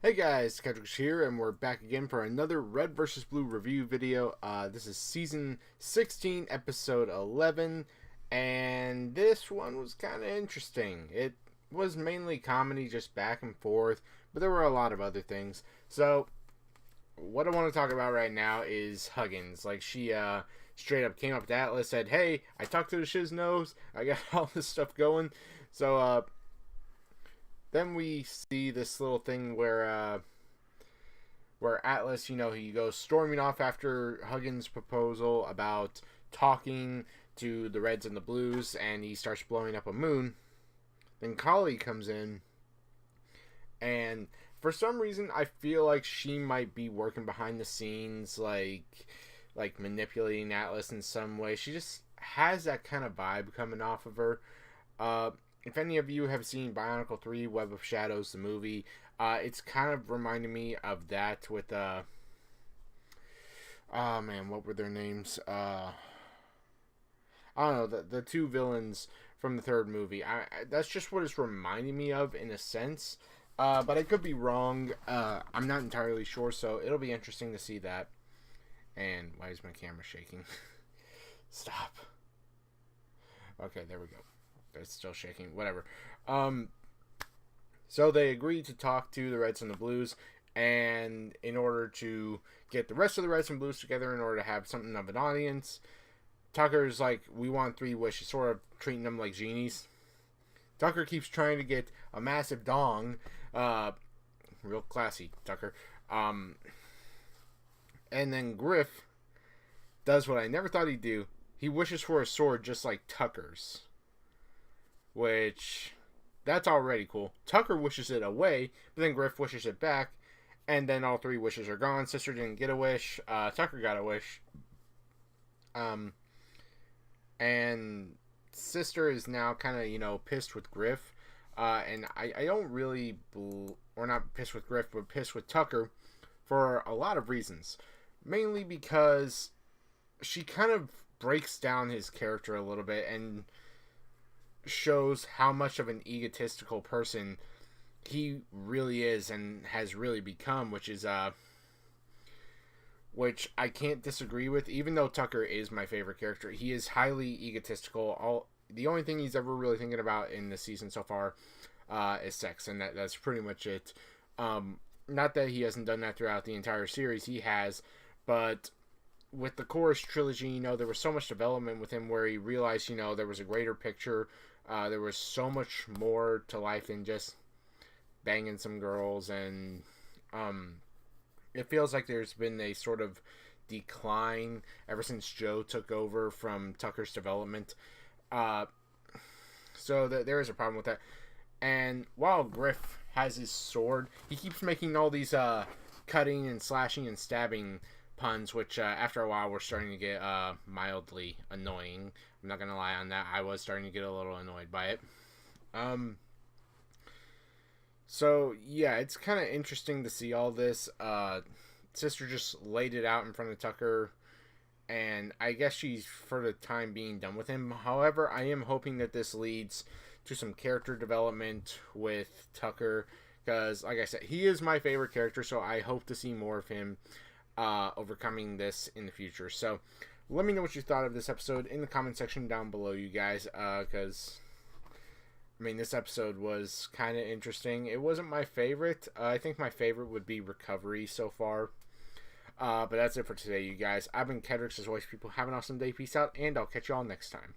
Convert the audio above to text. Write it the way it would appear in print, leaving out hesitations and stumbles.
Hey guys, KEDREX here, and we're back again for another Red vs. Blue review video. This is Season 16, Episode 11, and this one was kind of interesting. It was mainly comedy, just back and forth, but there were a lot of other things. So, what I want to talk about right now is Huggins. Like, she straight up came up to Atlas, said, "Hey, I talked to the Shiznos, I got all this stuff going." So, then we see this little thing where Atlas, he goes storming off after Huggins' proposal about talking to the Reds and the Blues, and he starts blowing up a moon. Then Kali comes in, and for some reason, I feel like she might be working behind the scenes, like manipulating Atlas in some way. She just has that kind of vibe coming off of her. If any of you have seen Bionicle 3 Web of Shadows, the movie, it's kind of reminding me of that with, oh man, what were their names? I don't know, the two villains from the third movie. That's just what it's reminding me of in a sense, but I could be wrong. I'm not entirely sure, so it'll be interesting to see that. And why is my camera shaking? Stop. Okay, there we go. It's still shaking. Whatever. So they agreed to talk to the Reds and the Blues, and in order to get the rest of the Reds and Blues together, in order to have something of an audience, Tucker's like, "We want 3 wishes," sort of treating them like genies. Tucker keeps trying to get a massive dong. Real classy, Tucker. And then Griff does what I never thought he'd do. He wishes for a sword just like Tucker's. Which, that's already cool. Tucker wishes it away, but then Griff wishes it back, and then all 3 wishes are gone. Sister didn't get a wish. Tucker got a wish. And Sister is now kind of, pissed with Griff. And I don't really, or not pissed with Griff, but pissed with Tucker for a lot of reasons. Mainly because she kind of breaks down his character a little bit and shows how much of an egotistical person he really is and has really become, which I can't disagree with. Even though Tucker is my favorite character, he is highly egotistical. The only thing he's ever really thinking about in the season so far is sex, and that's pretty much it. Not that he hasn't done that throughout the entire series, he has, but with the Chorus trilogy, there was so much development with him where he realized, there was a greater picture. There was so much more to life than just banging some girls, and it feels like there's been a sort of decline ever since Joe took over from Tucker's development. So there is a problem with that. And while Griff has his sword, he keeps making all these cutting and slashing and stabbing puns, which after a while were starting to get mildly annoying. I'm not gonna lie on that. I was starting to get a little annoyed by it. So yeah, it's kind of interesting to see all this. Sister just laid it out in front of Tucker, and I guess she's for the time being done with him. However, I am hoping that this leads to some character development with Tucker, because like I said, he is my favorite character, so I hope to see more of him overcoming this in the future. So let me know what you thought of this episode in the comment section down below, you guys, because this episode was kind of interesting. It wasn't my favorite. I think my favorite would be Recovery so far. But that's it for today, you guys. I've been KEDREX, as always, people. Have an awesome day. Peace out, and I'll catch you all next time.